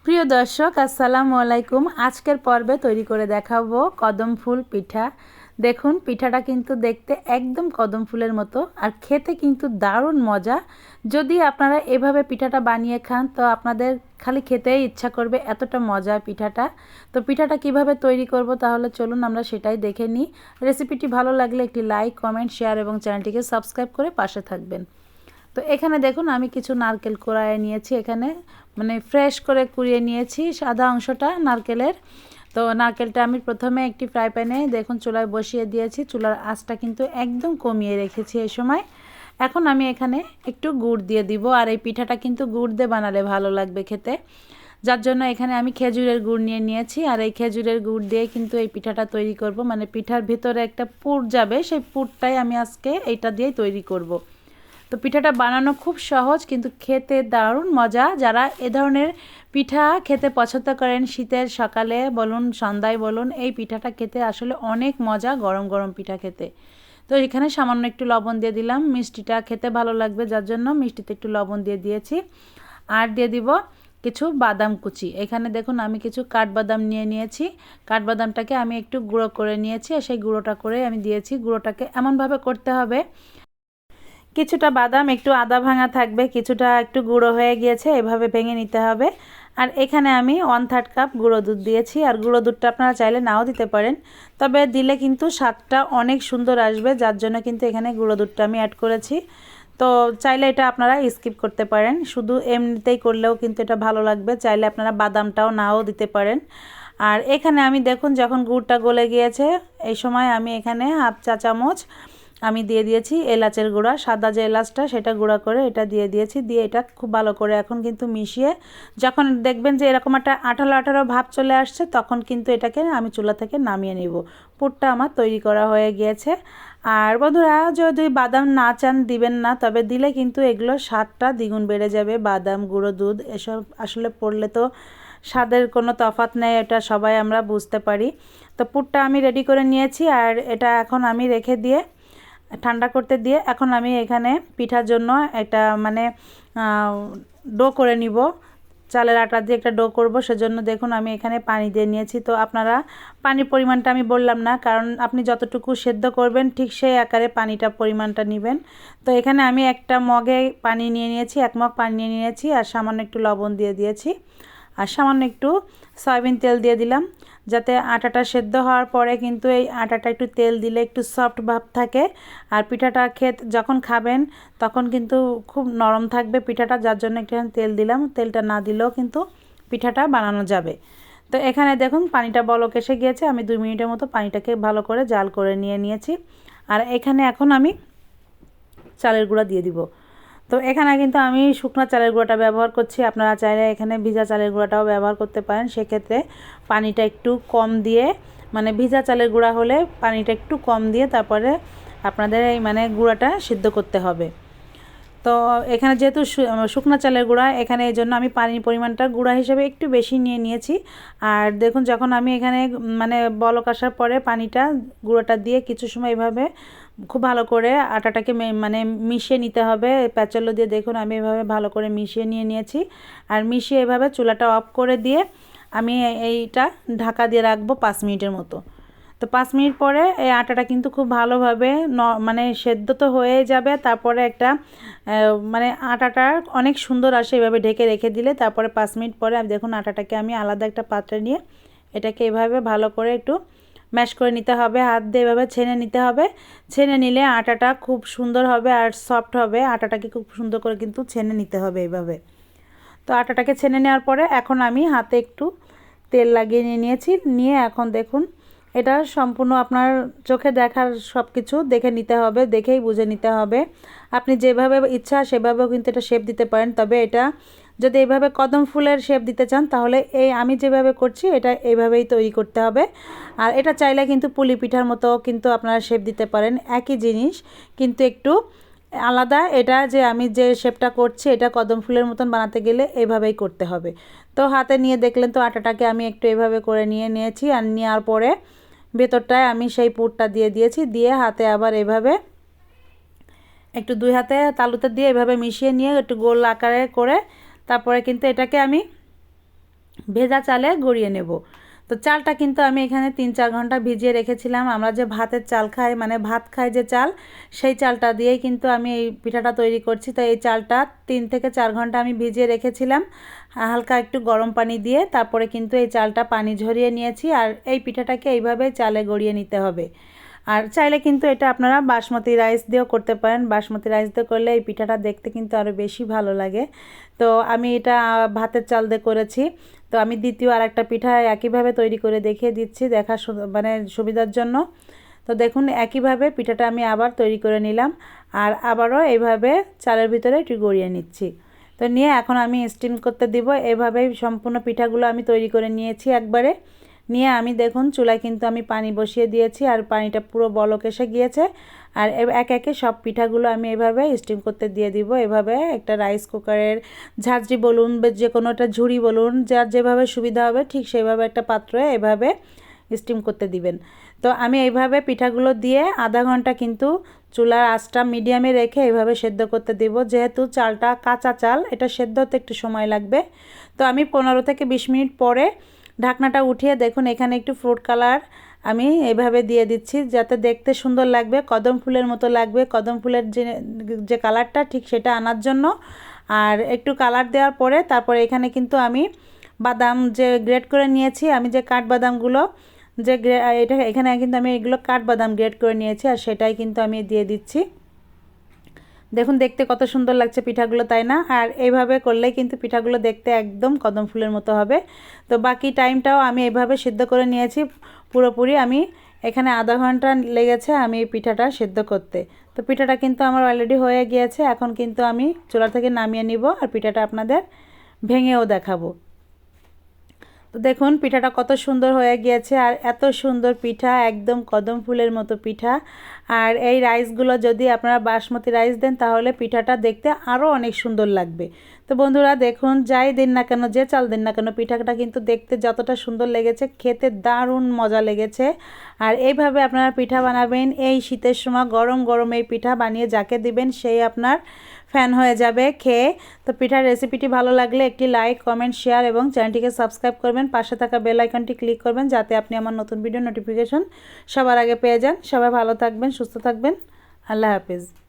প্রিয় দর্শক আসসালামু আলাইকুম। আজকের পর্বে তৈরি করে দেখাবো কদম ফুল পিঠা। দেখুন পিঠাটা কিন্তু দেখতে একদম কদম ফুলের মতো আর খেতে কিন্তু দারুণ মজা। যদি আপনারা এভাবে পিঠাটা বানিয়ে খান তো আপনাদের খালি খেতেই ইচ্ছা করবে, এতটা মজা পিঠাটা। তো পিঠাটা কিভাবে তৈরি করব তাহলে চলুন আমরা সেটাই দেখে নিই। রেসিপিটি ভালো লাগলে একটি লাইক, কমেন্ট, শেয়ার এবং চ্যানেলটিকে সাবস্ক্রাইব করে পাশে থাকবেন। তো এখানে দেখুন আমি কিছু নারকেল কুড়িয়ে নিয়েছি, এখানে মানে ফ্রেশ করে কুড়িয়ে নিয়েছি সাদা অংশটা নারকেলের। তো নারকেলটা আমি প্রথমে একটি ফ্রাই প্যানে দেখুন চুলায় বসিয়ে দিয়েছি, চুলার আঁচটা কিন্তু একদম কমিয়ে রেখেছি এই সময়। এখন আমি এখানে একটু গুড় দিয়ে দিব, আর এই পিঠাটা কিন্তু গুড় দিয়ে বানালে ভালো লাগবে খেতে, যার জন্য এখানে আমি খেজুরের গুড় নিয়ে নিয়েছি। আর এই খেজুরের গুড় দিয়ে কিন্তু এই পিঠাটা তৈরি করব, মানে পিঠার ভিতরে একটা পুর যাবে, সেই পুরটাই আমি আজকে এইটা দিয়েই তৈরি করব। তো পিঠাটা বানানো খুব সহজ কিন্তু খেতে দারুণ মজা। যারা এ ধরনের পিঠা খেতে পছন্দ করেন শীতের সকালে বলুন সন্ধ্যায় বলুন, এই পিঠাটা খেতে আসলে অনেক মজা, গরম গরম পিঠা খেতে। তো এখানে সামান্য একটু লবণ দিয়ে দিলাম, মিষ্টিটা খেতে ভালো লাগবে যার জন্য মিষ্টিতে একটু লবণ দিয়ে দিয়েছি। আর দিয়ে দিব কিছু বাদাম কুচি। এখানে দেখুন আমি কিছু কাঠবাদাম নিয়ে নিয়েছি, কাঠবাদামটাকে আমি একটু গুঁড়ো করে নিয়েছি আর সেই গুঁড়োটা করে আমি দিয়েছি। গুঁড়োটাকে এমনভাবে করতে হবে কিছুটা বাদাম একটু আদা ভাঙা থাকবে, কিছুটা একটু গুঁড়ো হয়ে গিয়েছে, এভাবে ভেঙে নিতে হবে। আর এখানে আমি 1/3 কাপ গুঁড়ো দুধ দিয়েছি, আর গুঁড়ো দুধটা আপনারা চাইলে নাও দিতে পারেন, তবে দিলে কিন্তু স্বাদটা অনেক সুন্দর আসবে, যার জন্য কিন্তু এখানে গুঁড়ো দুধটা আমি অ্যাড করেছি। তো চাইলে এটা আপনারা স্কিপ করতে পারেন, শুধু এমনিতেই করলেও কিন্তু এটা ভালো লাগবে, চাইলে আপনারা বাদামটাও নাও দিতে পারেন। আর এখানে আমি দেখুন যখন গুড়টা গলে গিয়েছে এই সময় আমি এখানে 1/2 চা চামচ আমি দিয়ে দিয়েছি এলাচের গুঁড়া, সাদা যে এলাচটা সেটা গুঁড়া করে এটা দিয়ে দিয়েছি। দিয়ে এটা খুব ভালো করে এখন কিন্তু মিশিয়ে যখন দেখবেন যে এরকম একটা আঠালো আঠালো ভাব চলে আসছে তখন কিন্তু এটাকে আমি চুলা থেকে নামিয়ে নিব। পুরটা আমার তৈরি করা হয়ে গিয়েছে। আর বন্ধুরা যদি বাদাম না চান দিবেন না, তবে দিলে কিন্তু এগুলো স্বাদটা দ্বিগুণ বেড়ে যাবে। বাদাম, গুঁড়ো দুধ এসব আসলে পড়লে তো স্বাদের কোনো তফাৎ নেই, এটা সবাই আমরা বুঝতে পারি। তো পুরটা আমি রেডি করে নিয়েছি, আর এটা এখন আমি রেখে দিয়ে ঠান্ডা করতে দিয়ে এখন আমি এখানে পিঠার জন্য একটা মানে ডো করে নিব। চালের আটা দিয়ে একটা ডো করব, সেজন্য দেখুন আমি এখানে পানি দিয়ে নিয়েছি। তো আপনারা পানির পরিমাণটা আমি বললাম না, কারণ আপনি যতটুকু সেদ্ধ করবেন ঠিক সেই আকারে পানিটা পরিমাণটা নেবেন। তো এখানে আমি একটা মগে পানি নিয়ে নিয়েছি, 1 মগ পানি নিয়ে নিয়েছি, আর সামান্য একটু লবণ দিয়ে দিয়েছি, আর সামান্য একটু সয়াবিন তেল দিয়ে দিলাম, যাতে আটাটা সেদ্ধ হওয়ার পরে কিন্তু এই আটাটা একটু তেল দিলে একটু সফট ভাব থাকে, আর পিঠাটা যখন খাবেন তখন কিন্তু খুব নরম থাকবে পিঠাটা, যার জন্য একটু তেল দিলাম। তেলটা না দিলেও কিন্তু পিঠাটা বানানো যাবে। তো এখানে দেখুন পানিটা বলক এসে গিয়েছে, আমি 2 মিনিটের মতো পানিটাকে ভালো করে জাল করে নিয়েছি। আর এখানে এখন আমি চালের গুঁড়া দিয়ে দিব। তো এখানে কিন্তু আমি শুকনো চালের গুঁড়াটা ব্যবহার করছি, আপনারা চাইলে এখানে ভিজা চালের গুঁড়াটাও ব্যবহার করতে পারেন। সেক্ষেত্রে পানিটা একটু কম দিয়ে, মানে ভিজা চালের গুঁড়া হলে পানিটা একটু কম দিয়ে তারপরে আপনাদের এই মানে গুঁড়াটা সিদ্ধ করতে হবে। তো এখানে যেহেতু শুকনো চালের গুঁড়া, এখানে এই জন্য আমি পানির পরিমাণটা গুঁড়া হিসেবে একটু বেশি নিয়ে নিয়েছি। আর দেখুন যখন আমি এখানে মানে বলক আসার পরে পানিটা গুঁড়োটা দিয়ে কিছু সময় এভাবে খুব ভালো করে আটাটাকে মানে মিশিয়ে নিতে হবে প্যাচালো দিয়ে। দেখুন আমি এভাবে ভালো করে মিশিয়ে নিয়েছি, আর মিশিয়ে এভাবে চুলাটা অফ করে দিয়ে আমি এইটা ঢাকা দিয়ে রাখবো 5 মিনিটের মতো। তো 5 মিনিট পরে এই আটাটা কিন্তু খুব ভালোভাবে মানে সেদ্ধ তো হয়ে যাবে, তারপরে একটা মানে আটাটা অনেক সুন্দর আসে এভাবে ঢেকে রেখে দিলে। তারপরে 5 মিনিট পরে আমি দেখুন আটাটাকে আমি আলাদা একটা পাত্রে নিয়ে এটাকে এভাবে ভালো করে একটু ম্যাশ করে নিতে হবে, হাত দিয়ে এভাবে ছেনে নিতে হবে। ছেনে নিলে আটাটা খুব সুন্দর হবে আর সফট হবে। আটাটাকে খুব সুন্দর করে কিন্তু ছেনে নিতে হবে এইভাবে। তো আটাটাকে ছেনে নেওয়ার পরে এখন আমি হাতে একটু তেল লাগিয়ে নিয়েছি, নিয়ে এখন দেখুন এটা সম্পূর্ণ আপনার চোখে দেখার সব কিছু দেখে নিতে হবে, দেখেই বুঝে নিতে হবে। আপনি যেভাবে ইচ্ছা সেভাবেও কিন্তু এটা শেপ দিতে পারেন, তবে এটা যদি এইভাবে কদম ফুলের শেপ দিতে চান তাহলে এই আমি যেভাবে করছি এটা এইভাবেই তৈরি করতে হবে। আর এটা চাইলে কিন্তু পুলি পিঠার মতো কিন্তু আপনারা শেপ দিতে পারেন, একই জিনিস কিন্তু একটু আলাদা। এটা যে আমি যে শেপটা করছি এটা কদম ফুলের মতন বানাতে গেলে এইভাবেই করতে হবে। তো হাতে নিয়ে দেখলেন তো আটাটাকে আমি একটু এইভাবে করে নিয়েছি, আর নেওয়ার পরে ভেতরটায় আমি সেই পুরটা দিয়ে দিয়েছি, দিয়ে হাতে আবার এভাবে একটু 2 হাতে তালুতে দিয়ে এভাবে মিশিয়ে নিয়ে একটু গোল আকারে করে তারপরে কিন্তু এটাকে আমি ভেজা চালে গড়িয়ে নেব। তো চালটা কিন্তু আমি এখানে 3-4 ঘন্টা ভিজিয়ে রেখেছিলাম। আমরা যে ভাতের চাল খাই, মানে ভাত খাই যে চাল, সেই চালটা দিয়েই কিন্তু আমি এই পিঠাটা তৈরি করছি। তো এই চালটা 3 থেকে 4 ঘন্টা আমি ভিজিয়ে রেখেছিলাম হালকা একটু গরম পানি দিয়ে। তারপরে কিন্তু এই চালটা পানি ঝরিয়ে নিয়েছি। আর এই পিঠাটাকে এইভাবে চালে গড়িয়ে নিতে হবে। আর চাইলে কিন্তু এটা আপনারা বাসমতি রাইস দিয়েও করতে পারেন। বাসমতি রাইস দিয়ে করলে এই পিঠাটা দেখতে কিন্তু আরও বেশি ভালো লাগে। তো আমি এটা ভাতের চাল দিয়ে করেছি। তো আমি দ্বিতীয় আরেকটা পিঠা একইভাবে তৈরি করে দেখিয়ে দিচ্ছি, মানে সুবিধার জন্য। তো দেখুন একইভাবে পিঠাটা আমি আবার তৈরি করে নিলাম। আর আবারও এইভাবে চালের ভিতরে একটু গড়িয়ে নিচ্ছি। তো নিয়ে এখন আমি স্টিম করতে দিব। এভাবেই সম্পূর্ণ পিঠাগুলো আমি তৈরি করে নিয়েছি একবারে। নিয়ে আমি দেখুন চুলায় কিন্তু আমি পানি বসিয়ে দিয়েছি, আর পানিটা পুরো বলক এসে গিয়েছে। আর একে একে সব পিঠাগুলো আমি এভাবে স্টিম করতে দিয়ে দিব। এভাবে একটা রাইস কুকারের ঝাঁঝরি বলুন বা যে কোনো একটা ঝুড়ি বলুন, যার যেভাবে সুবিধা হবে ঠিক সেভাবে একটা পাত্রে এভাবে স্টিম করতে দিবেন। তো আমি এইভাবে পিঠাগুলো দিয়ে আধা ঘন্টা কিন্তু চুলার আঁচটা মিডিয়ামে রেখে এভাবে সেদ্ধ করতে দেব। যেহেতু চালটা কাঁচা চাল, এটা সেদ্ধ হতে একটু সময় লাগবে। তো আমি 15 থেকে 20 মিনিট পরে ঢাকনাটা উঠিয়ে দেখুন এখানে একটু ফ্রুট কালার আমি এভাবে দিয়ে দিচ্ছি, যাতে দেখতে সুন্দর লাগবে, কদম ফুলের মতো লাগবে। কদম ফুলের যে কালারটা ঠিক সেটা আনার জন্য। আর একটু কালার দেওয়ার পরে তারপরে এখানে কিন্তু আমি বাদাম যে গ্রেট করে নিয়েছি, আমি যে কাঠবাদামগুলো যে এখানে কিন্তু আমি এগুলো কাঠবাদাম গ্রেট করে নিয়েছি, আর সেটাই কিন্তু আমি দিয়ে দিচ্ছি। দেখুন দেখতে কত সুন্দর লাগছে পিঠাগুলো, তাই না? আর এইভাবে করলে কিন্তু পিঠাগুলো দেখতে একদম কদম ফুলের মতো হবে। তো বাকি টাইমটাও আমি এইভাবে সিদ্ধ করে নিয়েছি পুরোপুরি। আমি এখানে আধা ঘন্টা লেগেছে আমি এই পিঠাটা সিদ্ধ করতে। তো পিঠাটা কিন্তু আমার অলরেডি হয়ে গিয়েছে। এখন কিন্তু আমি চুলা থেকে নামিয়ে নিব, আর পিঠাটা আপনাদের ভেঙেও দেখাবো। তো দেখুন পিঠাটা কত সুন্দর হয়ে গিয়েছে, আর এত সুন্দর পিঠা, একদম কদম ফুলের মতো পিঠা। আর এই রাইসগুলো যদি আপনারা বাসমতি রাইস দেন তাহলে পিঠাটা দেখতে আরও অনেক সুন্দর লাগবে। তো বন্ধুরা দেখুন, যাই দিন না কেন, যে চাল দিন না কেন, পিঠাটা কিন্তু দেখতে যতটা সুন্দর লেগেছে, খেতে দারুণ মজা লেগেছে। আর এইভাবে আপনারা পিঠা বানাবেন এই শীতের সময়, গরম গরম এই পিঠা বানিয়ে যাকে দিবেন সেই আপনার ফ্যান হয়ে যাবে খেয়ে। তো পিঠার রেসিপিটি ভালো লাগলে একটি লাইক, কমেন্ট, শেয়ার এবং চ্যানেলটিকে সাবস্ক্রাইব করবেন। পাশে থাকা বেল আইকনটি ক্লিক করবেন, যাতে আপনি আমার নতুন ভিডিও নোটিফিকেশন সবার আগে পেয়ে যান। সবাই ভালো থাকবেন, সুস্থ থাকবেন। আল্লাহ হাফেজ।